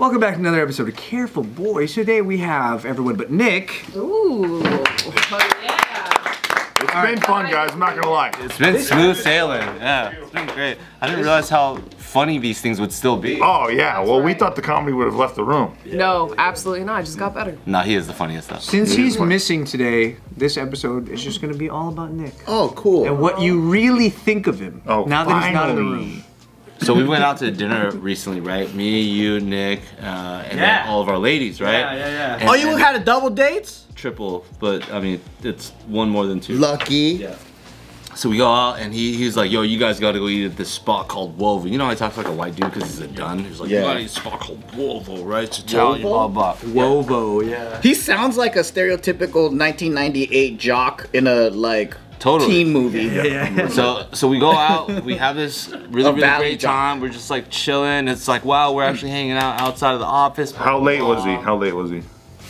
Welcome back to another episode of Careful Boys. Today we have everyone but Nick. Ooh. It's been fun, guys. I'm not gonna lie. It's been smooth sailing. Yeah, it's been great. I didn't realize how funny these things would still be. Oh yeah. Well, we thought the comedy would have left the room. No, absolutely not. It just got better. Nah, he is the funniest stuff. Since he's missing today, this episode is just going to be all about Nick. Oh, cool. And what you really think of him Oh, now that he's not in the finally. room. So we went out to dinner recently, right? Me, you, Nick, and then all of our ladies, right? Yeah. And, Oh, you had a double dates? triple, but I mean, it's one more than two. Lucky. Yeah. So we go out, and he's like, yo, you guys gotta go eat at this spot called Wovo. You know how he talks like a white dude because he's a dun? He's like, you gotta eat a spot called Wovo, right? It's Italian, blah, blah. Wovo, yeah. He sounds like a stereotypical 1998 jock in a teen movie. Yeah. So we go out, we have this really valley great time. We're just like chilling. It's like, wow, we're actually hanging out outside of the office. How late was he? How late was he?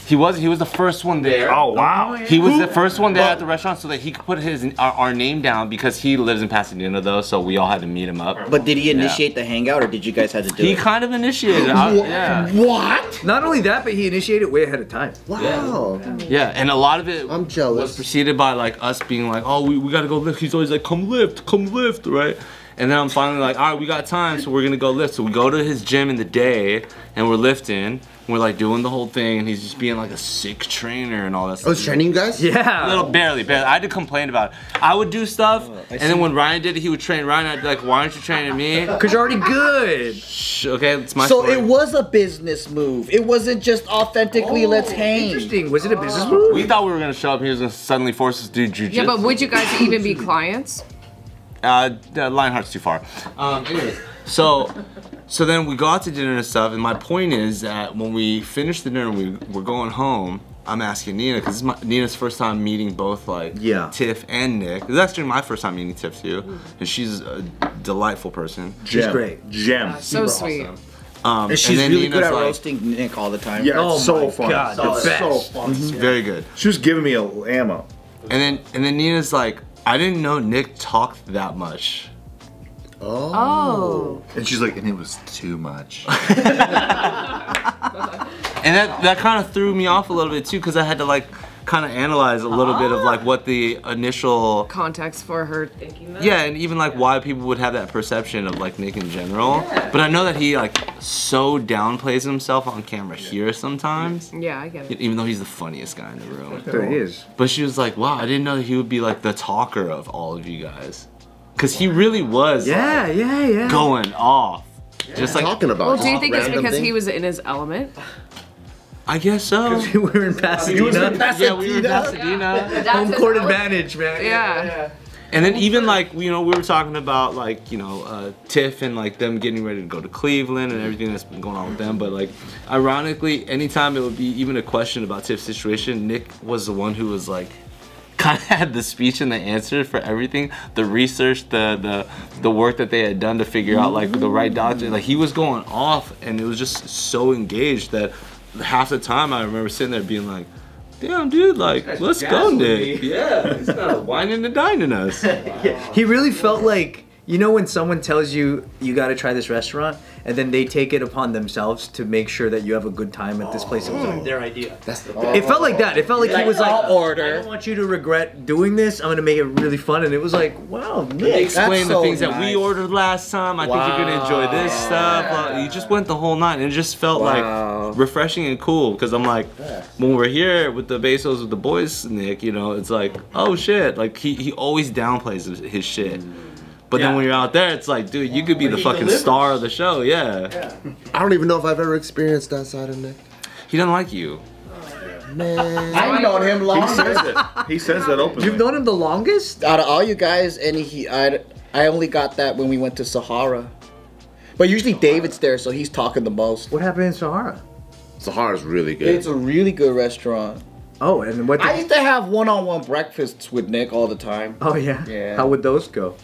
He was the first one there. Oh wow. He was the first one there at the restaurant so that he could put our name down because he lives in Pasadena though, so we all had to meet him up. But did he initiate the hangout or did you guys have to do He it? kind of initiated. Yeah. What? Not only that, but he initiated way ahead of time. Wow. Yeah, and a lot of it I'm jealous. was preceded by like us being like, oh, we gotta go lift. He's always like, come lift, right? And then I'm finally like, all right, we got time, so we're gonna go lift. So we go to his gym in the day, and we're lifting. We're like doing the whole thing, and he's just being like a sick trainer and all that stuff. I was training you guys? Yeah. A little barely. I had to complain about it. I would do stuff, and then when Ryan did it, he would train Ryan. I'd be like, why aren't you training me? Because you're already good. Shh, okay, it's my So story. it was a business move. It wasn't just authentically let's hang. Interesting. Was it a business move? We thought we were gonna show up, and he was gonna suddenly force us to do jujitsu. Yeah, but would you guys even be clients? Lionheart's too far. Anyways, so then we go out to dinner and stuff, and my point is that when we finish the dinner and we're going home, I'm asking Nina, because this is Nina's first time meeting both Tiff and Nick. It's actually my first time meeting Tiff too, and she's a delightful person. She's great. Gem. So sweet. And she's then really Nina's good at like, roasting Nick all the time. Yeah, Oh it's so my fun. God, the It's best. so fun. very good. She was giving me ammo. And then Nina's like, I didn't know Nick talked that much. Oh. And she's like, and it was too much. And that kind of threw me off a little bit too, because I had to like kind of analyze a little bit of like what the initial Context for her thinking that? yeah, and even like why people would have that perception of like Nick in general. But I know that he like so downplays himself on camera here sometimes. Yeah, I get it. Even though he's the funniest guy in the room. There he is. But she was like, wow, I didn't know that he would be like the talker of all of you guys. Cause he really was Yeah. going off. Just like Talking about Well, do you think it's random because he things. was in his element? I guess so. We were in Pasadena. Yeah, we were in Pasadena. Home court advantage, man. Yeah. And then even like, you know, we were talking about like, you know, Tiff and like them getting ready to go to Cleveland and everything that's been going on with them. But like, ironically, anytime it would be even a question about Tiff's situation, Nick was the one who was like, kind of had the speech and the answer for everything, the research, the work that they had done to figure out like the right doctor. Like he was going off, and it was just so engaged that half the time I remember sitting there being like, damn dude, like let's go Nick. Yeah, he's not whining and dining us. He really felt like, you know when someone tells you gotta try this restaurant, and then they take it upon themselves to make sure that you have a good time at this place. It was like their idea. That's the It felt like that. It felt like he was like, I'll order. I don't want you to regret doing this. I'm gonna make it really fun. And it was like, wow, Nick. Explain the so things that we nice. ordered last time. I think you're gonna enjoy this stuff. You just went the whole night, and it just felt like refreshing and cool. Because I'm like, when we're here with the Bezos with the boys, Nick, you know, it's like, oh shit, like he always downplays his shit. But then when you're out there, it's like, dude, you could be the fucking star of the show, yeah. I don't even know if I've ever experienced that side of Nick. He doesn't like you. Man. I've known him long. He says it. He says that openly. You've known him the longest? Out of all you guys, I only got that when we went to Sahara. But usually David's there, so he's talking the most. What happened in Sahara? Sahara's really good. It's a really good restaurant. Oh, and what? I used to have one-on-one breakfasts with Nick all the time. Oh yeah. Yeah. How would those go?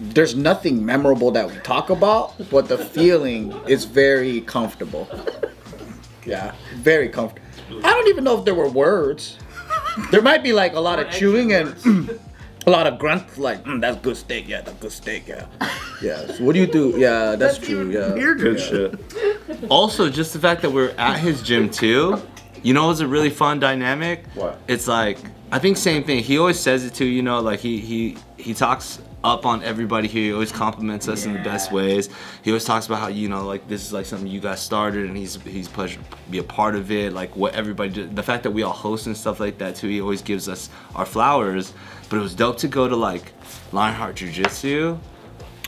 There's nothing memorable that we talk about, but the feeling is very comfortable. Yeah, very comfortable. I don't even know if there were words. There might be like a lot of chewing and a lot of grunts, like, that's good steak, yeah, that's good steak, yeah. Yeah, so what do you do? Yeah, that's true, yeah. Weird. Good shit. Also, just the fact that we're at his gym too, you know, it's a really fun dynamic. What? It's like, I think same thing. He always says it too, you know, like he talks up on everybody here. He always compliments us in the best ways. He always talks about how, you know, like this is like something you guys started and he's pleasure to be a part of it. Like what everybody did, the fact that we all host and stuff like that too, he always gives us our flowers. But it was dope to go to like Lionheart Jiu-Jitsu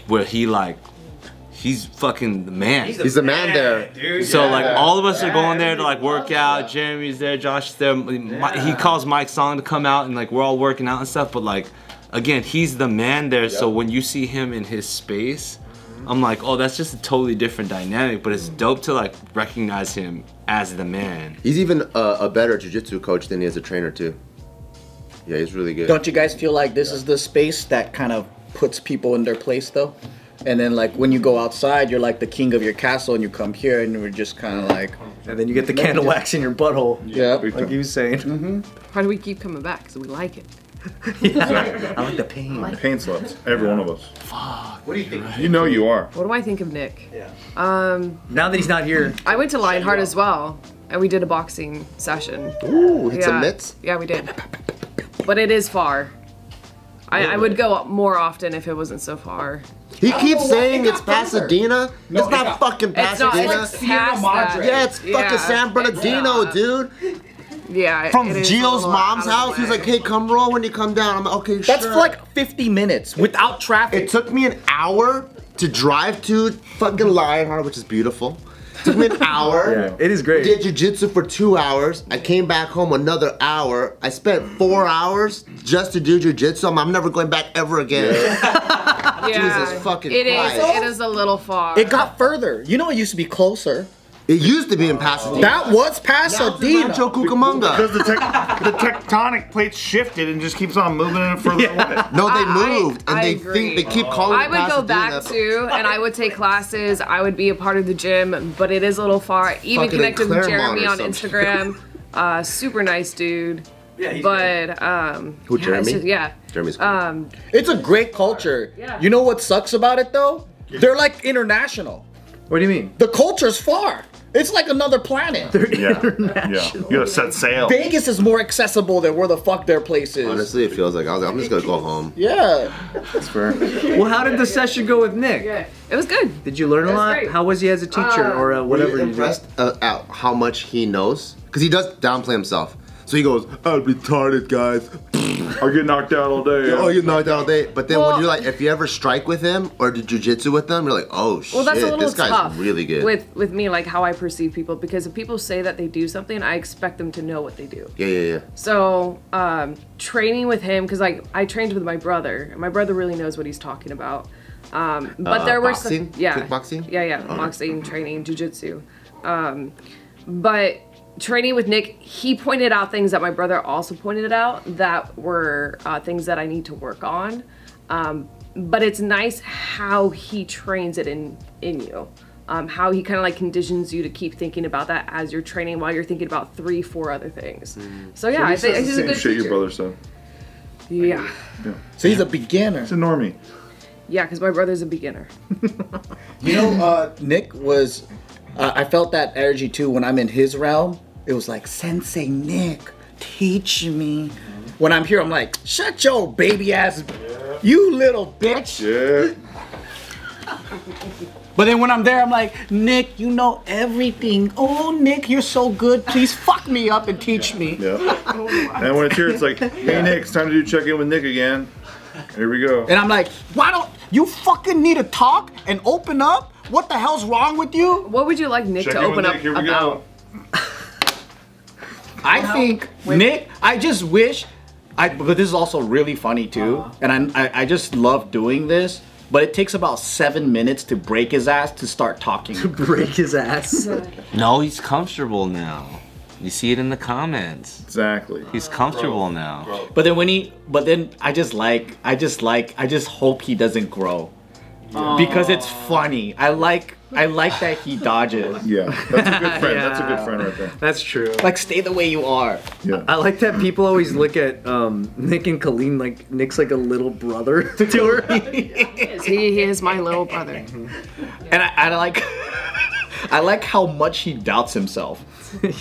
where he's fucking the man. He's the man there. Dude, So like all of us are going there to like work out. Jeremy's there, Josh is there. He calls Mike Song to come out and like we're all working out and stuff. But like again, he's the man there. So when you see him in his space, I'm like, oh, that's just a totally different dynamic. But it's dope to like recognize him as the man. He's even a better jiu-jitsu coach than he is a trainer too. Yeah, he's really good. Don't you guys feel like this is the space that kind of puts people in their place though? And then like when you go outside, you're like the king of your castle, and you come here and we're just kind of like. And then you get the candle wax in your butthole. Yeah. Like he was saying. Why do we keep coming back? Because we like it. Yeah. I like the pain. Pain sluts. Every one of us. What do you think? You know you are. What do I think of Nick? Yeah. Now that he's not here. I went to Lionheart as well, and we did a boxing session. Ooh, hit some Yeah. mitts. Yeah, we did. But it is far. I would go more often if it wasn't so far. He keeps saying it got it's Pasadena. No, it's it not got- fucking It's not Pasadena. like past that. Yeah, it's fucking San Bernardino, not. dude. Yeah. From it is a Gio's little mom's out of house, the he's way. like, hey, come roll when you come down. I'm like, okay, That's sure. like 50 minutes without traffic. It took me an hour to drive to fucking Lionheart, which is beautiful. It took me an hour. Yeah, it is great. Did jiu-jitsu for 2 hours. I came back home another hour. I spent 4 hours just to do jiu-jitsu. I'm never going back ever again. Yeah, Jesus fucking it is. Christ. It is a little far. It got further. You know, it used to be closer. It used to be in Pasadena. That was Now it's in Pasadena. Rancho Cucamonga. Because the tectonic plates shifted and just keeps on moving it further away. No, they I- moved, and I they agree. think they keep calling I it would go Pasadena. back too, and I would take classes. I would be a part of the gym, but it is a little far. Even Fucking connected with Claremont Jeremy or on something. Instagram. Super nice dude. Yeah, he's But Who, yeah, Jeremy? it's just- yeah. Jeremy's cool. It's a great culture. Yeah. You know what sucks about it though? They're like international. What do you mean? The culture's far. It's like another planet. Yeah. Yeah. You gotta set sail. Vegas is more accessible than where the fuck their place is. Honestly, it feels like I'm just gonna go home. Yeah. That's fair. Well, how did the session go with Nick? Yeah. It was good. Did you learn a It was lot? great. How was he as a teacher or Were whatever? you you did? impressed at how much he knows? Because he does downplay himself. So he goes, I'm retarded, guys. I get knocked out all day. Oh, you knocked out all day. But then Well- when you're like, if you ever strike with him or do jujitsu with them, you're like, oh shit, Well, that's a little this guy's tough really good. with me, like how I perceive people, because if people say that they do something, I expect them to know what they do. Yeah. So training with him, because like I trained with my brother, and my brother really knows what he's talking about. But there were boxing? some, yeah, Kickboxing? yeah, boxing, training, jujitsu. But training with Nick, he pointed out things that my brother also pointed out that were things that I need to work on. But it's nice how he trains it in you. How he kind of like conditions you to keep thinking about that as you're training while you're thinking about 3-4 other things. So yeah, I think It's he's the a same good shit your teacher. brother said. Yeah, So he's a beginner. It's a normie. yeah, because my brother's a beginner. You know, Nick was. I felt that energy too when I'm in his realm. It was like, Sensei Nick, teach me. When I'm here, I'm like, shut your baby ass, you little bitch. Yeah. But then when I'm there, I'm like, Nick, you know everything. Oh, Nick, you're so good. Please fuck me up and teach me. Yeah. And when it's here, it's like, hey Nick, it's time to do check in with Nick again. Here we go. And I'm like, why don't you fucking need to talk and open up? What the hell's wrong with you? What would you like Nick Check to in with open up Nick. Here we about? go. I think, Nick, I just wish, but this is also really funny too, and I just love doing this, but it takes about 7 minutes to break his ass to start talking. Break his ass. No, he's comfortable now. You see it in the comments. Exactly. He's comfortable now. But then I just hope he doesn't grow. Because it's funny. I like that he dodges. Yeah. That's a good friend. That's a good friend right there. That's true. Like, stay the way you are. Yeah. I like that people always look at Nick and Kalyne like Nick's like a little brother to her. He is my little brother. And I like I like how much he doubts himself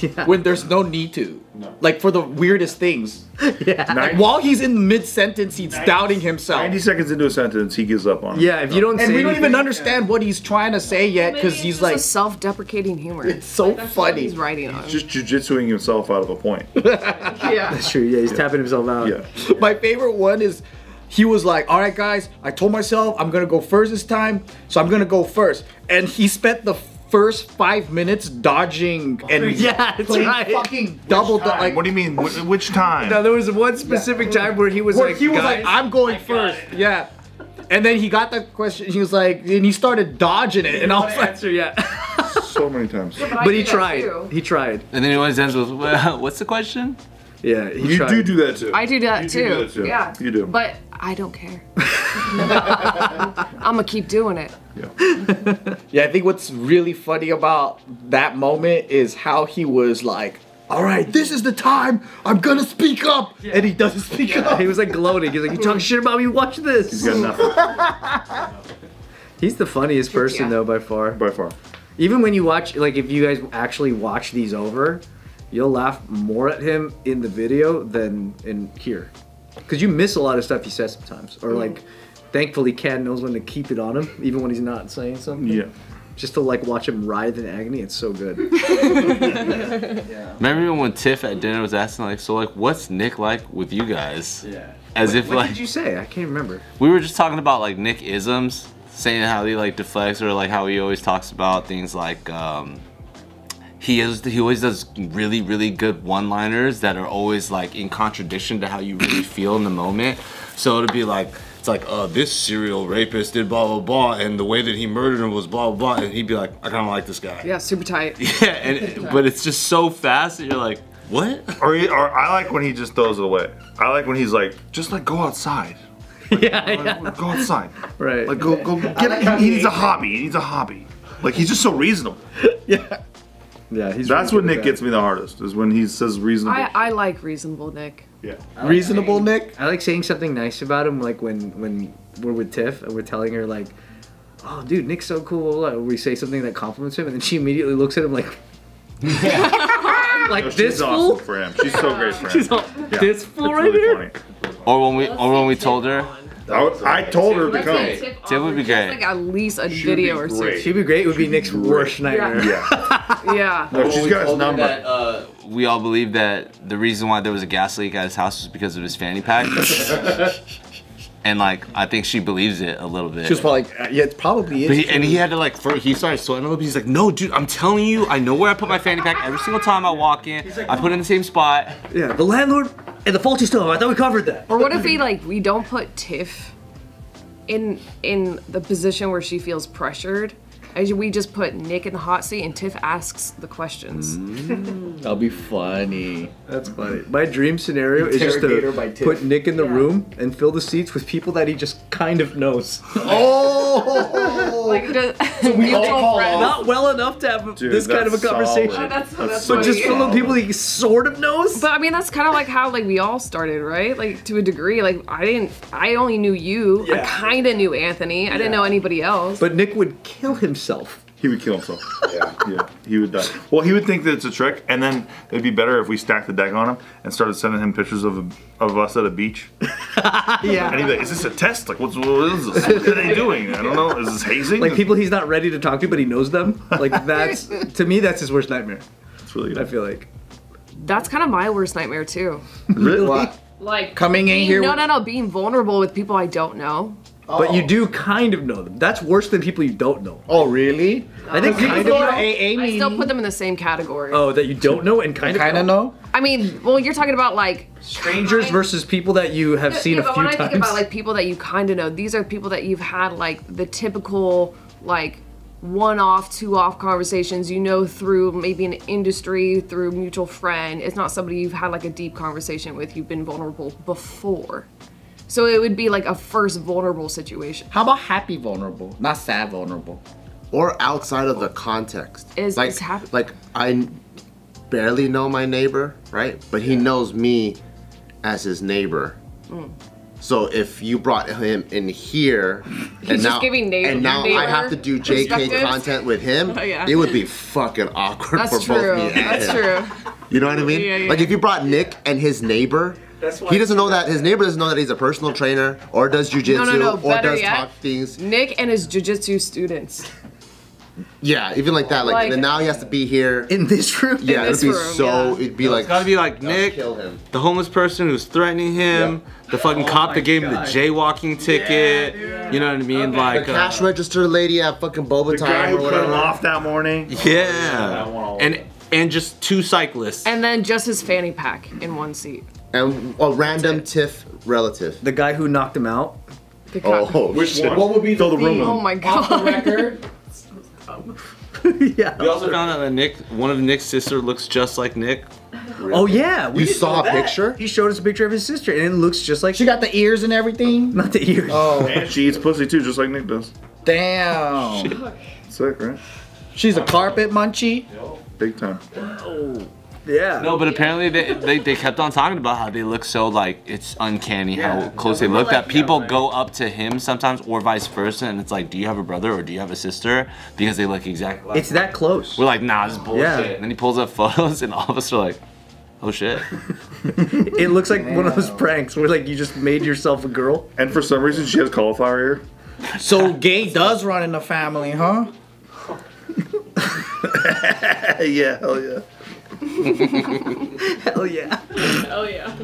Yeah. when there's no need to. Like for the weirdest things. Yeah. Like, while he's in mid-sentence, he's doubting himself. 90 seconds into a sentence, he gives up on it. Yeah, if you don't say And we don't even anything- understand what he's trying to say yet because Maybe he's it's like, just a self-deprecating humor. it's so That's what funny. he's writing on. Just jujitsuing himself out of a point. Yeah. That's true. Yeah, he's tapping himself out. Yeah. My favorite one is he was like, all right, guys, I told myself I'm going to go first this time, so I'm going to go first. And he spent the first 5 minutes dodging and Yeah, that's playing right. fucking double like What do you mean? Which time? No, there was one specific time where he was where like, he was guys, like, I'm going first. Yeah. And then he got the question, he was like, and he started dodging it. And I was like, answer yet. So many times. I But he do that tried. too. He tried. And then he always ends with, well, what's the question? Yeah, he You tried. do that too. I do that You too. do that too. Yeah. You do. But I don't care. I'm gonna keep doing it. yeah, I think what's really funny about that moment is how he was like, all right, this is the time. I'm gonna speak up. And he doesn't speak up. He was like gloating. He's like, you talking shit about me? Watch this. He's got nothing He's the funniest person Yeah. though by far. by far. Even when you watch, like if you guys actually watch these over, you'll laugh more at him in the video than in here. Because you miss a lot of stuff he says sometimes. Or like, thankfully Ken knows when to keep it on him, even when he's not saying something. Yeah. Just to like watch him writhe in agony, it's so good. Remember when Tiff at dinner was asking like, so like, what's Nick like with you guys? Yeah. As if What like did you say? I can't remember. we were just talking about like Nick isms, saying how he like deflects or like how he always talks about things like he always does really good one-liners that are always like in contradiction to how you really feel in the moment. So it'd be like, it's like, this serial rapist did blah blah blah, and the way that he murdered him was blah blah blah, and he'd be like, I kind of like this guy. Yeah, super tight. Yeah, but it's just so fast that you're like, what? Or I like when he just throws it away. I like when he's like, just like go outside. Yeah. Go outside. Right. Like go get it. He needs a hobby. He needs a hobby. Like he's just so reasonable. Yeah. Yeah, he's That's really when good Nick at gets me the hardest. Is when he says reasonable. I like reasonable Nick. Yeah. Reasonable, Nick? I like saying something nice about him, like when we're with Tiff and we're telling her like, "Oh, dude, Nick's so cool." We say something that compliments him, and then she immediately looks at him like, like No, this she's fool. awesome for him. She's so great for him. She's all, Yeah. this fool It's right really here. funny. Or when we told her, I told her to Let's come. say Tiff Tim would be offers great. Like at least a She would video be or great. two. She'd be great. It would be Nick's worst nightmare. Yeah. Yeah. No, she's got his number. that, we all believed that the reason why there was a gas leak at his house was because of his fanny pack. And like, I think she believes it a little bit. She was probably like, yeah, it probably But is. he had to like, he started sweating a little bit. He's like, no, dude, I'm telling you, I know where I put my fanny pack every single time I walk in. I put it in the same spot. Yeah, the landlord and the faulty stove. I thought we covered that. Or what if we don't put Tiff in the position where she feels pressured? As we just put Nick in the hot seat and Tiff asks the questions. That'll be funny. That's funny. My dream scenario is just Interrogator by to Tiff. put Nick in the room and fill the seats with people that he just kind of knows. Oh! Like just we all mutual call friends. off. Not well enough to have Dude, this kind of a that's conversation. solid. That's But just funny. full of people he sort of knows. But I mean, that's kind of like how we all started, right? Like to a degree. Like I only knew you. I Yeah. kind of knew Anthony. I didn't know anybody else. But Nick would kill himself. He would kill himself. Yeah, he would die. Well, he would think that it's a trick, and then it'd be better if we stacked the deck on him and started sending him pictures of us at a beach. Yeah. And he'd be like, "Is this a test? Like, what is this? What are they doing? I don't know. Is this hazing?" Like people he's not ready to talk to, but he knows them. Like that's to me, that's his worst nightmare. It's really I good. feel like. That's kind of my worst nightmare too. Really? What? Like Coming in here with- No, being vulnerable with people I don't know. But you do kind of know them. That's worse than people you don't know. Oh, really? I think You kind go of to know. AA I meeting. still put them in the same category. Oh, that you don't know and kind of know? I mean, well, you're talking about like Strangers versus people that you have seen yeah, a but few when I times. think about like people that you kind of know, these are people that you've had like the typical like one-off, two-off conversations, you know, through maybe an industry, through a mutual friend. It's not somebody you've had like a deep conversation with. You've been vulnerable before. So it would be like a first vulnerable situation. How about happy vulnerable, not sad vulnerable? Or outside of the context. Is happy. Like I barely know my neighbor, right? But he knows me as his neighbor. So if you brought him in here, He's just giving and now I neighbor have to do JK perspectives. content with him, Oh, yeah. it would be fucking awkward That's for true. both me and That's him. true. You know what I mean? Yeah, yeah. Like if you brought Nick and his neighbor, he doesn't know that his neighbor doesn't know that he's a personal trainer or does jujitsu No. or Better does yet, talk things. Nick and his jujitsu students. Yeah, even like that. Like, Like- then now he has to be here. In this room? Yeah, this it'd be room, so. yeah. It'd be like. It's gotta be like Nick, kill him. the homeless person who's threatening him, the fucking cop that gave him the jaywalking ticket. You know what I mean? The Like, cash register lady at fucking Boba The guy time who or cut him whatever. off that morning. yeah, and just 2 cyclists. And then just his fanny pack in one seat. And a random TIFF relative. The guy who knocked him out. The cop. Oh, Which shit. one? What would be Fill the room theme? with Oh my Off the god. record. Yeah. We also found out that one of Nick's sister looks just like Nick. Oh yeah. We You didn't saw know a that. picture? He showed us a picture of his sister, and it looks just like She got the ears and everything. not the ears. Oh, And she eats pussy too, just like Nick does. damn. Sick, right? She's a carpet munchie. Big time. Yeah. No, but apparently they kept on talking about how they look so like it's uncanny how close they look that people go up to him sometimes or vice versa and it's like, do you have a brother or do you have a sister? Because they look exactly like It's that close. We're like, nah, it's bullshit. Yeah. And then he pulls up photos and all of us are like, oh shit. It looks like one of those pranks where like you just made yourself a girl. And for some reason, she has cauliflower ear. So gay does run in the family, huh? Yeah, hell yeah. Hell yeah. Oh yeah.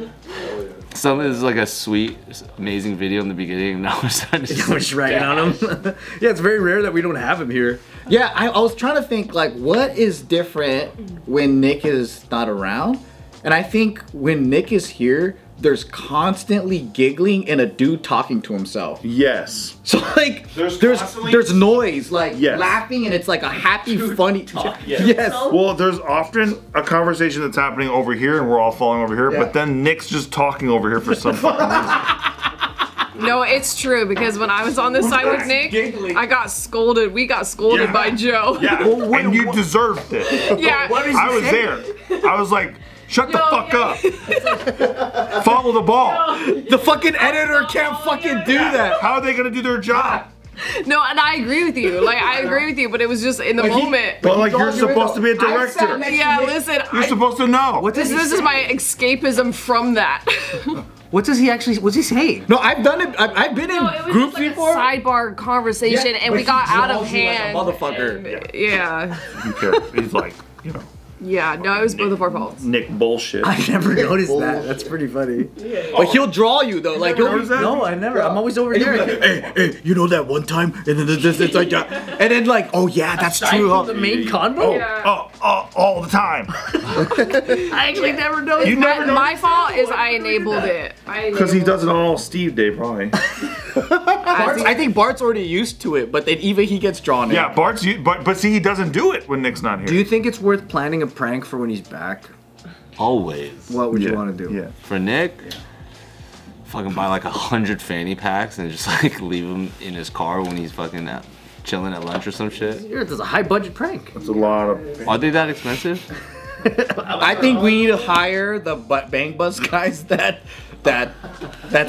Some is like a sweet, amazing video in the beginning and now we're starting to We're just ragging on him. Yeah, it's very rare that we don't have him here. Yeah, I was trying to think like what is different when Nick is not around, and I think when Nick is here, there's constantly giggling and a dude talking to himself. Yes. So like There's there's constantly- noise, like Yes. laughing, and it's like a happy, funny talk. Yes. Well, there's often a conversation that's happening over here and we're all falling over here, Yeah. but then Nick's just talking over here for some fucking reason. No, it's true because when I was on this side with Nick, I got scolded. We got scolded Yeah. by Joe. Yeah, and you deserved it. Yeah. I was there. I was like, shut the fuck up. Follow the ball. The fucking editor can't fucking do that. How are they gonna do their job? No, and I agree with you. Like I agree with you, but it was just in the moment. But like you're supposed to be a director. Yeah, listen. You're supposed to know. This is my escapism from that. What's he saying? No, I've done it. I've been in groups before. Sidebar conversation, and we but got he out of draws you like a hand. motherfucker. And, yeah, Who cares? He's like, you know, yeah. No, it was both of our faults. Nick bullshit. I never noticed that. That's pretty funny. But he'll draw you though. Like he'll noticed that? No, I never. I'm always over here. hey, you know that one time, and then this, it's like that, and then like, oh yeah, that's true. Huh? The main convo? Yeah. All the time. I actually never noticed. You never know. My fault is I enabled it. Because he does it on all Steve Day, probably. I think Bart's already used to it, but then even he gets drawn in. Yeah, but see, he doesn't do it when Nick's not here. Do you think it's worth planning a prank for when he's back? Always. What would Yeah, you want to do? Yeah. For Nick, fucking buy like 100 fanny packs and just like leave him in his car when he's fucking chilling at lunch or some shit. Here, there's a high budget prank. It's a lot of. Are they that expensive? I think we need to hire the Bang Bus guys that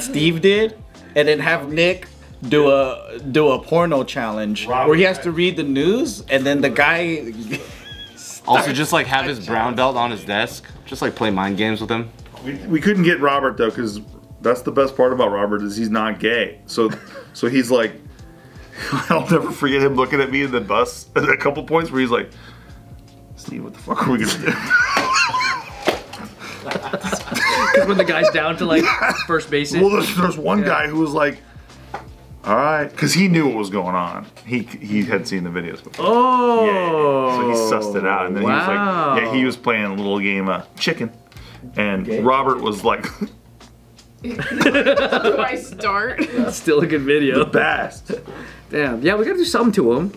Steve did, and then have Nick do a porno challenge where he has to read the news, and then the guy. Also, just like have his brown belt on his desk. Just like play mind games with him. We couldn't get Robert though, because that's the best part about Robert is he's not gay. So he's like, I'll never forget him looking at me in the bus at a couple points where he's like, Steve, what the fuck are we gonna do? When the guy's down to like first base. Well, there's one guy who was like, all right, because he knew what was going on. He had seen the videos before. Oh. Yeah. So he sussed it out, and then he was Wow. like, yeah, he was playing a little game of chicken, and Robert was like, Do I start? Still a good video. best. Damn. Yeah, we gotta do something to him.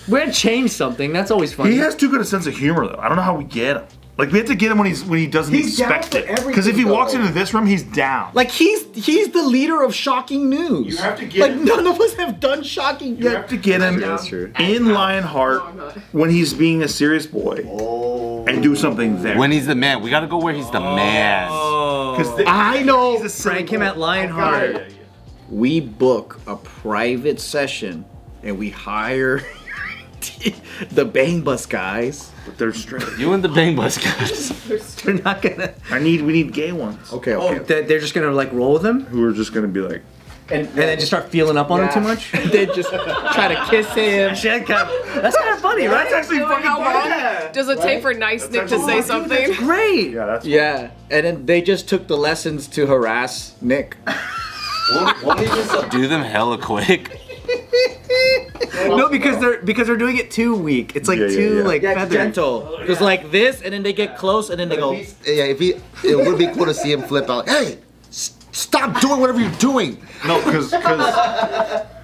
We gotta change something. That's always fun. He has too good a sense of humor, though. I don't know how we get him. Like we have to get him when he doesn't He's down expect for it. Because if he everything, walks though. into this room, he's down. Like he's the leader of shocking news. You have to get like him- none of us have done shocking You yet. have to get him That's true. in Lionheart when he's being a serious boy and do something there. When he's the man, we gotta go where he's the man. Because I know. Prank him at Lionheart. we book a private session and we hire the Bang Bus guys. But they're straight. You and the Bang Bus guys. They're not gonna. We need gay ones. Okay, Oh, they're just gonna like roll with him Who are just gonna be like, and then just start feeling up on him too much. They just try to kiss him. That's kind of funny, right? That's actually fucking How long funny. does it take for Nice Nick to say something? Great. yeah, that's Yeah, and then they just took the lessons to harass Nick. Won't he just do them hella quick? No, because they're doing it too weak. It's like Yeah, yeah, too yeah. like Yeah, feathered. gentle. It's like this, and then they get close, and then they go. It would be cool to see him flip out. Hey, stop doing whatever you're doing. no, because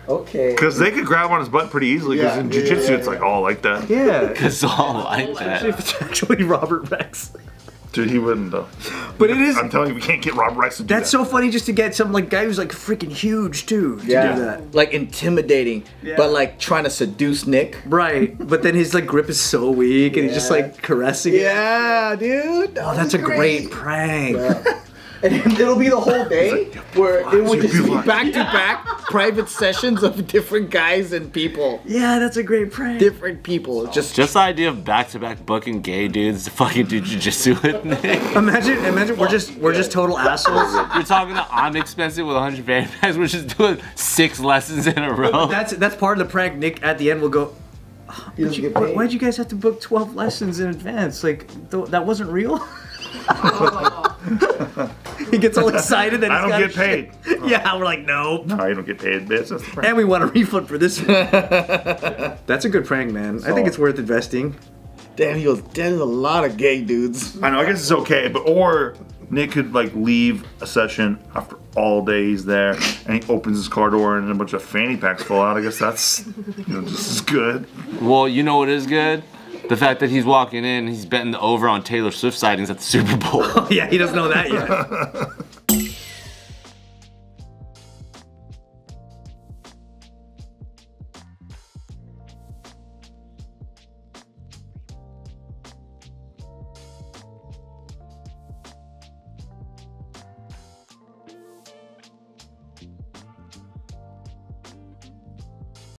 Okay. they could grab on his butt pretty easily. Because in jiu-jitsu, it's like all like that. Yeah. It's all like that. If it's actually Robert Rex. Dude, he wouldn't though. But it is. I'm telling you, we can't get Rob Rex to do That's that. so funny just to get some like guy who's like freaking huge too. To do that. Like intimidating, but like trying to seduce Nick. Right. But then his like grip is so weak and he's just like caressing it. Yeah, dude. Oh, that's a great prank. And then it'll be the whole day where it would just be back-to-back private sessions of different guys and people. Yeah, that's a great prank. Different people. Just Just the idea of back-to-back booking gay dudes to fucking do jujitsu with Nick. Imagine we're just total assholes. You're talking to I'm expensive with 100 fanny packs. We're just doing 6 lessons in a row. That's part of the prank. Nick at the end will go, why'd you guys have to book 12 lessons in advance? Like, that wasn't real? He gets all excited that I he's don't got get paid. Yeah, we're like, nope. No, you don't get paid, bitch. That's the prank. And we want a refund for this one. That's a good prank, man. I think it's worth investing. damn, he goes, there's a lot of gay dudes. I know, I guess it's okay, but or Nick could like leave a session after all day he's there, and he opens his car door and a bunch of fanny packs fall out. I guess that's just as good. Well, you know what is good? The fact that he's walking in, he's betting the over on Taylor Swift sightings at the Super Bowl. Yeah, he doesn't know that yet.